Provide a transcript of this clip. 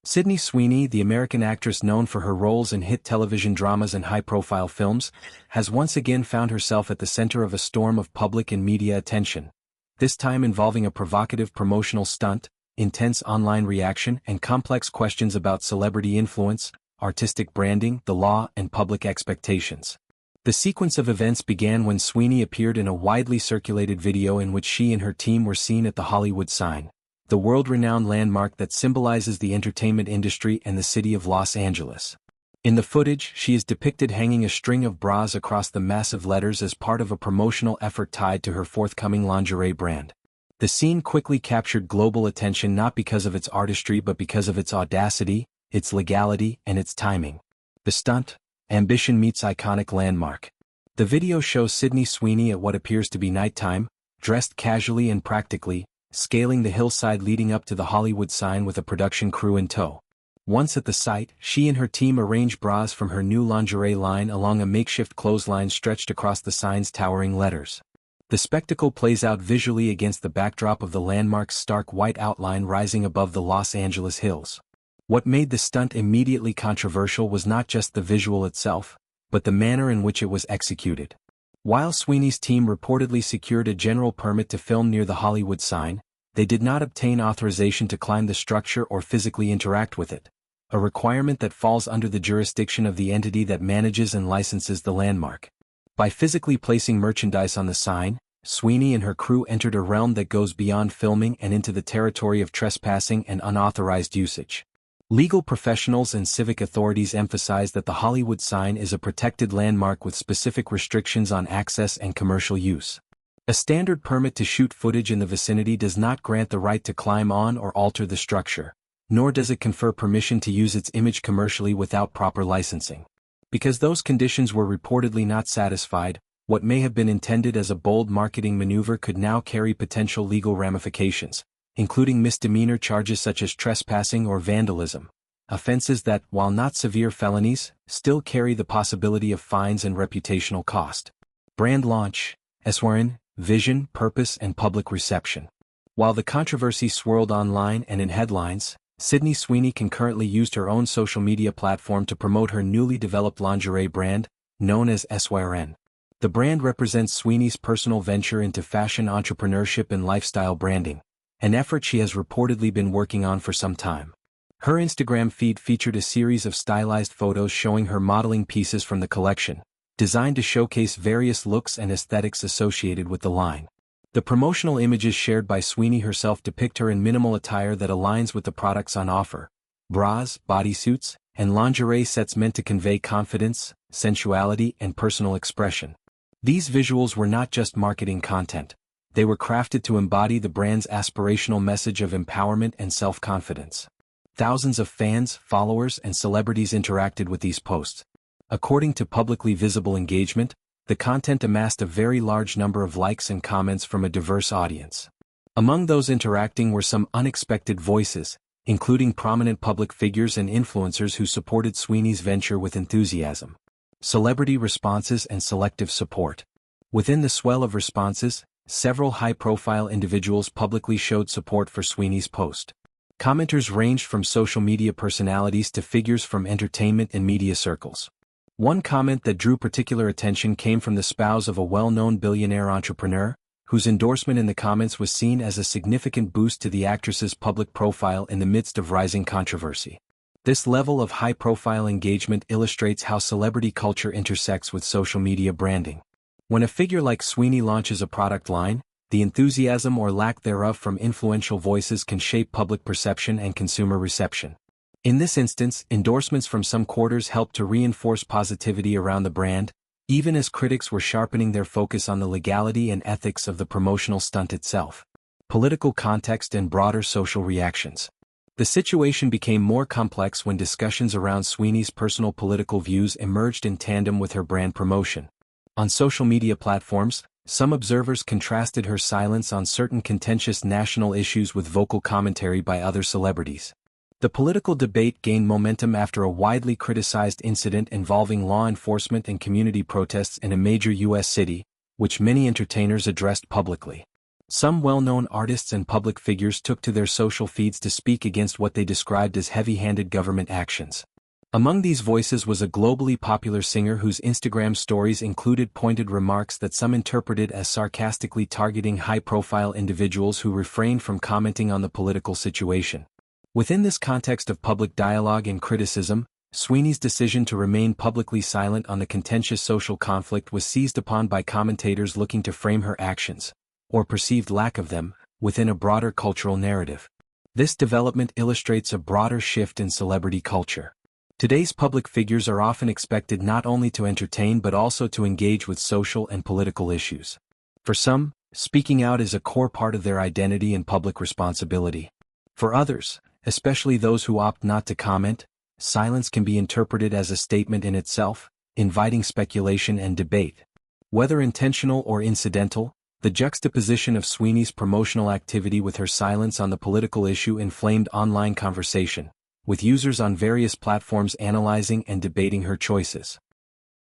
Sydney Sweeney, the American actress known for her roles in hit television dramas and high-profile films, has once again found herself at the center of a storm of public and media attention, this time involving a provocative promotional stunt, intense online reaction, and complex questions about celebrity influence, artistic branding, the law, and public expectations. The sequence of events began when Sweeney appeared in a widely circulated video in which she and her team were seen at the Hollywood sign, the world-renowned landmark that symbolizes the entertainment industry and the city of Los Angeles. In the footage, she is depicted hanging a string of bras across the massive letters as part of a promotional effort tied to her forthcoming lingerie brand. The scene quickly captured global attention not because of its artistry but because of its audacity, its legality, and its timing. The stunt, ambition meets iconic landmark. The video shows Sydney Sweeney at what appears to be nighttime, dressed casually and practically, scaling the hillside leading up to the Hollywood sign with a production crew in tow. Once at the site, she and her team arrange bras from her new lingerie line along a makeshift clothesline stretched across the sign's towering letters. The spectacle plays out visually against the backdrop of the landmark's stark white outline rising above the Los Angeles hills. What made the stunt immediately controversial was not just the visual itself, but the manner in which it was executed. While Sweeney's team reportedly secured a general permit to film near the Hollywood sign, they did not obtain authorization to climb the structure or physically interact with it, a requirement that falls under the jurisdiction of the entity that manages and licenses the landmark. By physically placing merchandise on the sign, Sweeney and her crew entered a realm that goes beyond filming and into the territory of trespassing and unauthorized usage. Legal professionals and civic authorities emphasize that the Hollywood sign is a protected landmark with specific restrictions on access and commercial use. A standard permit to shoot footage in the vicinity does not grant the right to climb on or alter the structure, nor does it confer permission to use its image commercially without proper licensing. Because those conditions were reportedly not satisfied, what may have been intended as a bold marketing maneuver could now carry potential legal ramifications, including misdemeanor charges such as trespassing or vandalism, offenses that, while not severe felonies, still carry the possibility of fines and reputational cost. Brand launch, SYRN, vision, purpose, and public reception. While the controversy swirled online and in headlines, Sydney Sweeney concurrently used her own social media platform to promote her newly developed lingerie brand, known as SYRN. The brand represents Sweeney's personal venture into fashion entrepreneurship and lifestyle branding, an effort she has reportedly been working on for some time. Her Instagram feed featured a series of stylized photos showing her modeling pieces from the collection, designed to showcase various looks and aesthetics associated with the line. The promotional images shared by Sweeney herself depict her in minimal attire that aligns with the products on offer: bras, bodysuits, and lingerie sets meant to convey confidence, sensuality, and personal expression. These visuals were not just marketing content. They were crafted to embody the brand's aspirational message of empowerment and self-confidence. Thousands of fans, followers, and celebrities interacted with these posts. According to publicly visible engagement, the content amassed a very large number of likes and comments from a diverse audience. Among those interacting were some unexpected voices, including prominent public figures and influencers who supported Sweeney's venture with enthusiasm. Celebrity responses and selective support. Within the swell of responses, several high-profile individuals publicly showed support for Sweeney's post. Commenters ranged from social media personalities to figures from entertainment and media circles. One comment that drew particular attention came from the spouse of a well-known billionaire entrepreneur, whose endorsement in the comments was seen as a significant boost to the actress's public profile in the midst of rising controversy. This level of high-profile engagement illustrates how celebrity culture intersects with social media branding. When a figure like Sweeney launches a product line, the enthusiasm or lack thereof from influential voices can shape public perception and consumer reception. In this instance, endorsements from some quarters helped to reinforce positivity around the brand, even as critics were sharpening their focus on the legality and ethics of the promotional stunt itself. Political context and broader social reactions. The situation became more complex when discussions around Sweeney's personal political views emerged in tandem with her brand promotion. On social media platforms, some observers contrasted her silence on certain contentious national issues with vocal commentary by other celebrities. The political debate gained momentum after a widely criticized incident involving law enforcement and community protests in a major U.S. city, which many entertainers addressed publicly. Some well-known artists and public figures took to their social feeds to speak against what they described as heavy-handed government actions. Among these voices was a globally popular singer whose Instagram stories included pointed remarks that some interpreted as sarcastically targeting high-profile individuals who refrained from commenting on the political situation. Within this context of public dialogue and criticism, Sweeney's decision to remain publicly silent on the contentious social conflict was seized upon by commentators looking to frame her actions, or perceived lack of them, within a broader cultural narrative. This development illustrates a broader shift in celebrity culture. Today's public figures are often expected not only to entertain but also to engage with social and political issues. For some, speaking out is a core part of their identity and public responsibility. For others, especially those who opt not to comment, silence can be interpreted as a statement in itself, inviting speculation and debate. Whether intentional or incidental, the juxtaposition of Sweeney's promotional activity with her silence on the political issue inflamed online conversation, with users on various platforms analyzing and debating her choices.